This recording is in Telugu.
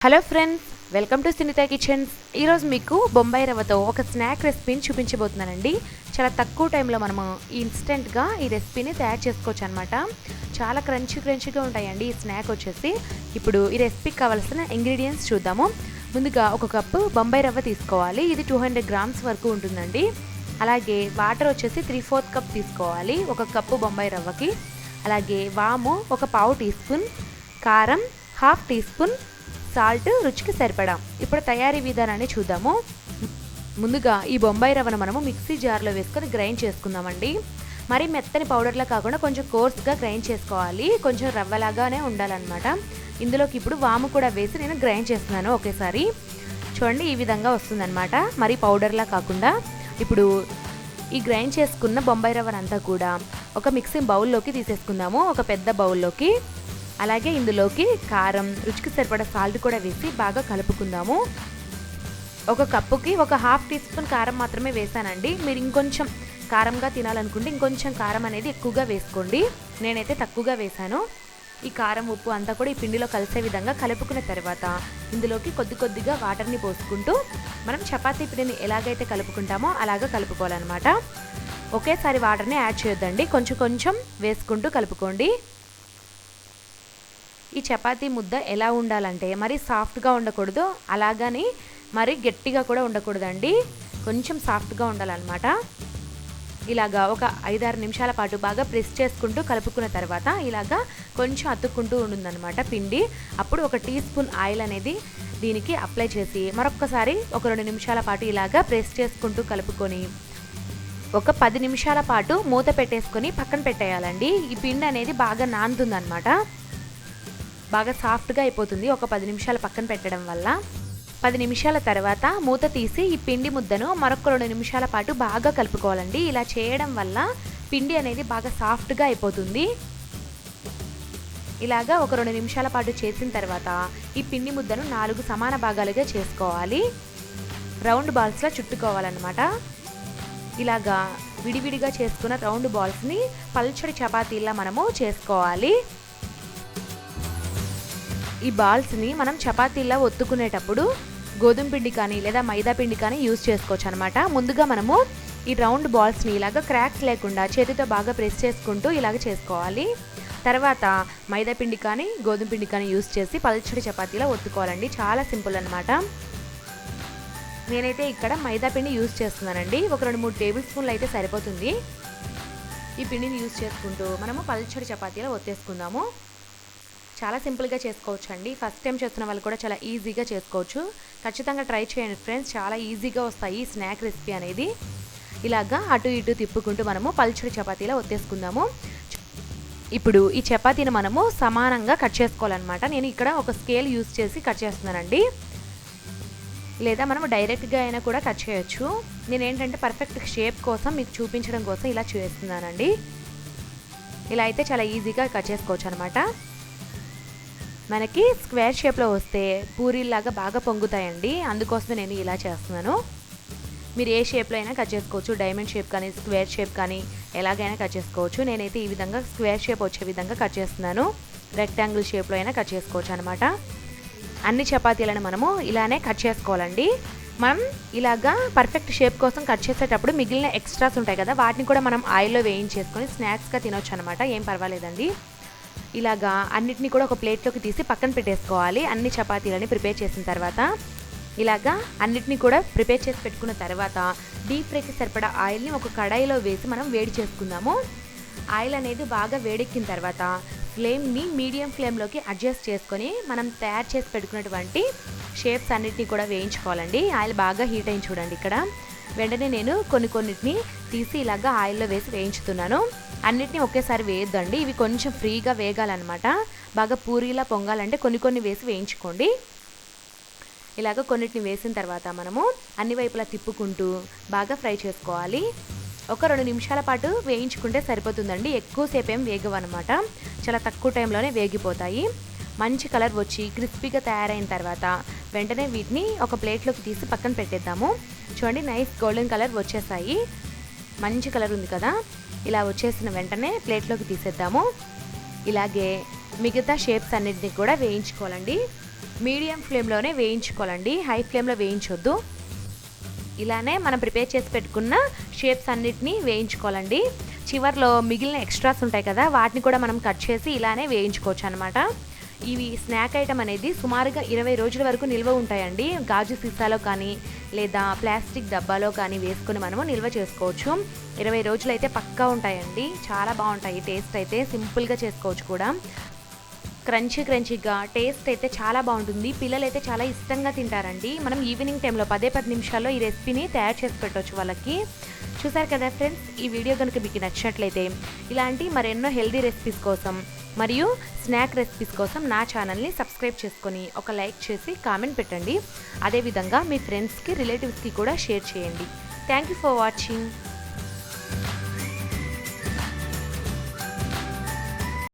Hello friends, welcome to Sunitha kitchens. ఈరోజు మీకు బొంబాయి రవ్వతో ఒక స్నాక్ రెసిపీని చూపించబోతున్నానండి. చాలా తక్కువ టైంలో మనము ఇన్స్టెంట్గా ఈ రెసిపీని తయారు చేసుకోవచ్చు అనమాట. చాలా క్రంచీగా ఉంటాయండి ఈ స్నాక్ వచ్చేసి. ఇప్పుడు ఈ రెసిపీకి కావాల్సిన ఇంగ్రీడియంట్స్ చూద్దాము. ముందుగా ఒక కప్పు బొంబాయి రవ్వ తీసుకోవాలి. ఇది 200 గ్రామ్స్ వరకు ఉంటుందండి. అలాగే వాటర్ వచ్చేసి 3/4 కప్ తీసుకోవాలి ఒక కప్పు బొంబాయి రవ్వకి. అలాగే వాము ఒక పావు టీ స్పూన్, కారం 1/2 టీ స్పూన్, సాల్ట్ రుచికి సరిపడా. ఇప్పుడు తయారీ విధానాన్ని చూద్దాము. ముందుగా ఈ బొంబాయి రవ్వను మనము మిక్సీ జార్లో వేసుకొని గ్రైండ్ చేసుకుందామండి. మరి మెత్తని పౌడర్లా కాకుండా కొంచెం కోర్స్గా గ్రైండ్ చేసుకోవాలి. కొంచెం రవ్వలాగానే ఉండాలన్నమాట. ఇందులోకి ఇప్పుడు వాము కూడా వేసి నేను గ్రైండ్ చేస్తున్నాను ఒకేసారి. చూడండి, ఈ విధంగా వస్తుందన్నమాట. మరి పౌడర్లా కాకుండా. ఇప్పుడు ఈ గ్రైండ్ చేసుకున్న బొంబాయి రవ్వనంతా కూడా ఒక మిక్సింగ్ బౌల్లోకి తీసేసుకుందాము, ఒక పెద్ద బౌల్లోకి. అలాగే ఇందులోకి కారం, రుచికి సరిపడా సాల్ట్ కూడా వేసి బాగా కలుపుకుందాము. ఒక కప్పుకి ఒక 1/2 టీ స్పూన్ కారం మాత్రమే వేసానండి. మీరు ఇంకొంచెం కారంగా తినాలనుకుంటే ఇంకొంచెం కారం అనేది ఎక్కువగా వేసుకోండి. నేనైతే తక్కువగా వేసాను. ఈ కారం, ఉప్పు అంతా కూడా ఈ పిండిలో కలిసే విధంగా కలుపుకున్న తర్వాత ఇందులోకి కొద్దిగా వాటర్ని పోసుకుంటూ మనం చపాతీ పిండిని ఎలాగైతే కలుపుకుంటామో అలాగా కలుపుకోవాలన్నమాట. ఒకేసారి వాటర్ని యాడ్ చేయొద్దండి, కొంచెం వేసుకుంటూ కలుపుకోండి. ఈ చపాతీ ముద్ద ఎలా ఉండాలంటే మరి సాఫ్ట్గా ఉండకూడదు, అలాగని మరి గట్టిగా కూడా ఉండకూడదండి. కొంచెం సాఫ్ట్గా ఉండాలన్నమాట. ఇలాగా ఒక 5-6 నిమిషాల పాటు బాగా ప్రెస్ చేసుకుంటూ కలుపుకున్న తర్వాత ఇలాగా కొంచెం అతుక్కుంటూ ఉంటుందన్నమాట పిండి. అప్పుడు ఒక టీ స్పూన్ ఆయిల్ అనేది దీనికి అప్లై చేసి మరొక్కసారి ఒక 2 నిమిషాల పాటు ఇలాగా ప్రెస్ చేసుకుంటూ కలుపుకొని ఒక 10 నిమిషాల పాటు మూత పెట్టేసుకొని పక్కన పెట్టేయాలండి. ఈ పిండి అనేది బాగా నానుతుందన్నమాట, బాగా సాఫ్ట్గా అయిపోతుంది ఒక 10 నిమిషాలు పక్కన పెట్టడం వల్ల. 10 నిమిషాల తర్వాత మూత తీసి ఈ పిండి ముద్దను మరొక 2 నిమిషాల పాటు బాగా కలుపుకోవాలండి. ఇలా చేయడం వల్ల పిండి అనేది బాగా సాఫ్ట్గా అయిపోతుంది. ఇలాగా ఒక 2 నిమిషాల పాటు చేసిన తర్వాత ఈ పిండి ముద్దను 4 సమాన భాగాలుగా చేసుకోవాలి. రౌండ్ బాల్స్లా చుట్టుకోవాలన్నమాట. ఇలాగా విడివిడిగా చేసుకున్న రౌండ్ బాల్స్ని పల్చడి చపాతీలా మనము చేసుకోవాలి. ఈ బాల్స్ని మనం చపాతీలా ఒత్తుకునేటప్పుడు గోధుమ పిండి కానీ లేదా మైదా పిండి కానీ యూజ్ చేసుకోవచ్చు అనమాట. ముందుగా మనము ఈ రౌండ్ బాల్స్ని ఇలాగ క్రాక్స్ లేకుండా చేతితో బాగా ప్రెస్ చేసుకుంటూ ఇలాగ చేసుకోవాలి. తర్వాత మైదా పిండి కానీ గోధుమ పిండి కానీ యూజ్ చేసి పల్చడి చపాతీలా ఒత్తుకోవాలండి. చాలా సింపుల్ అనమాట. నేనైతే ఇక్కడ మైదా పిండి యూజ్ చేస్తున్నానండి. ఒక 2-3 టేబుల్ స్పూన్లు అయితే సరిపోతుంది. ఈ పిండిని యూజ్ చేసుకుంటూ మనము పల్చడి చపాతీలా ఒత్తేసుకుందాము. చాలా సింపుల్గా చేసుకోవచ్చు అండి. ఫస్ట్ టైం చేస్తున్న వాళ్ళు కూడా చాలా ఈజీగా చేసుకోవచ్చు. ఖచ్చితంగా ట్రై చేయండి ఫ్రెండ్స్, చాలా ఈజీగా వస్తాయి ఈ స్నాక్ రెసిపీ అనేది. ఇలాగా అటు ఇటు తిప్పుకుంటూ మనము పల్చడి చపాతీలా ఒత్తేసుకుందాము. ఇప్పుడు ఈ చపాతీని మనము సమానంగా కట్ చేసుకోవాలన్నమాట. నేను ఇక్కడ ఒక స్కేల్ యూజ్ చేసి కట్ చేస్తున్నానండి, లేదా మనం డైరెక్ట్గా అయినా కూడా కట్ చేయొచ్చు. నేను ఏంటంటే పర్ఫెక్ట్ షేప్ కోసం మీకు చూపించడం కోసం ఇలా చేస్తున్నానండి. ఇలా అయితే చాలా ఈజీగా కట్ చేసుకోవచ్చు అనమాట. మనకి స్క్వేర్ షేప్లో వస్తే పూరీలాగా బాగా పొంగుతాయండి, అందుకోసమే నేను ఇలా చేస్తున్నాను. మీరు ఏ షేప్లో అయినా కట్ చేసుకోవచ్చు, డైమండ్ షేప్ కానీ స్క్వేర్ షేప్ కానీ ఎలాగైనా కట్ చేసుకోవచ్చు. నేనైతే ఈ విధంగా స్క్వేర్ షేప్ వచ్చే విధంగా కట్ చేస్తున్నాను. రెక్టాంగిల్ షేప్లో అయినా కట్ చేసుకోవచ్చు అనమాట. అన్ని చపాతీలను మనము ఇలానే కట్ చేసుకోవాలండి. మనం ఇలాగా పర్ఫెక్ట్ షేప్ కోసం కట్ చేసేటప్పుడు మిగిలిన ఎక్స్ట్రాస్ ఉంటాయి కదా, వాటిని కూడా మనం ఆయిల్లో వేయించేసుకొని స్నాక్స్గా తినొచ్చు అనమాట. ఏం పర్వాలేదండి. ఇలాగా అన్నిటిని కూడా ఒక ప్లేట్లోకి తీసి పక్కన పెట్టేసుకోవాలి. అన్ని చపాతీలని ప్రిపేర్ చేసిన తర్వాత ఇలాగా అన్నిటిని కూడా ప్రిపేర్ చేసి పెట్టుకున్న తర్వాత డీప్ ఫ్రైకి సరిపడా ఆయిల్ని ఒక కడాయిలో వేసి మనం వేడి చేసుకుందాము. ఆయిల్ అనేది బాగా వేడెక్కిన తర్వాత ఫ్లేమ్ని మీడియం ఫ్లేమ్లోకి అడ్జస్ట్ చేసుకొని మనం తయారు చేసి పెట్టుకున్నటువంటి షేప్స్ అన్నిటిని కూడా వేయించుకోవాలండి. ఆయిల్ బాగా హీట్ అయింది చూడండి. ఇక్కడ వెంటనే నేను కొన్నిటిని తీసి ఇలాగా ఆయిల్లో వేసి వేయించుతున్నాను. అన్నిటిని ఒకేసారి వేయొద్దండి, ఇవి కొంచెం ఫ్రీగా వేగాలన్నమాట. బాగా పూరీలా పొంగాలంటే కొన్ని వేసి వేయించుకోండి. ఇలాగ కొన్నిటిని వేసిన తర్వాత మనము అన్ని వైపులా తిప్పుకుంటూ బాగా ఫ్రై చేసుకోవాలి. ఒక 2 నిమిషాల పాటు వేయించుకుంటే సరిపోతుందండి, ఎక్కువసేపు ఏం వేగవన్నమాట. చాలా తక్కువ టైంలోనే వేగిపోతాయి. మంచి కలర్ వచ్చి క్రిస్పీగా తయారైన తర్వాత వెంటనే వీటిని ఒక ప్లేట్లోకి తీసి పక్కన పెట్టేద్దాము. చూడండి, నైస్ గోల్డెన్ కలర్ వచ్చేసాయి. మంచి కలర్ ఉంది కదా. ఇలా వచ్చేసిన వెంటనే ప్లేట్లోకి తీసేద్దాము. ఇలాగే మిగతా షేప్స్ అన్నిటిని కూడా వేయించుకోవాలండి. మీడియం ఫ్లేమ్లోనే వేయించుకోవాలండి, హై ఫ్లేమ్లో వేయించొద్దు. ఇలానే మనం ప్రిపేర్ చేసి పెట్టుకున్న షేప్స్ అన్నిటినీ వేయించుకోవాలండి. చివర్లో మిగిలిన ఎక్స్ట్రాస్ ఉంటాయి కదా, వాటిని కూడా మనం కట్ చేసి ఇలానే వేయించుకోవచ్చు అనమాట. ఇవి స్నాక్ ఐటమ్ అనేది సుమారుగా 20 రోజుల వరకు నిల్వ ఉంటాయండి. గాజు సీసాలో కానీ లేదా ప్లాస్టిక్ డబ్బాలో కానీ వేసుకొని మనము నిల్వ చేసుకోవచ్చు. 20 రోజులు అయితే పక్కా ఉంటాయండి, చాలా బాగుంటాయి. టేస్ట్ అయితే సింపుల్గా చేసుకోవచ్చు కూడా. క్రంచీగా టేస్ట్ అయితే చాలా బాగుంటుంది. పిల్లలు అయితే చాలా ఇష్టంగా తింటారండి. మనం ఈవినింగ్ టైంలో 10 నిమిషాల్లో ఈ రెసిపీని తయారు చేసి పెట్టవచ్చు వాళ్ళకి. చూసారు కదా ఫ్రెండ్స్, ఈ వీడియో కనుక మీకు నచ్చినట్లయితే ఇలాంటి మరెన్నో హెల్దీ రెసిపీస్ కోసం మరియు స్నాక్ రెసిపీస్ కోసం నా ఛానల్ని సబ్స్క్రైబ్ చేసుకొని ఒక లైక్ చేసి కామెంట్ పెట్టండి. అదేవిధంగా మీ ఫ్రెండ్స్కి రిలేటివ్స్కి కూడా షేర్ చేయండి. Thank you for watching.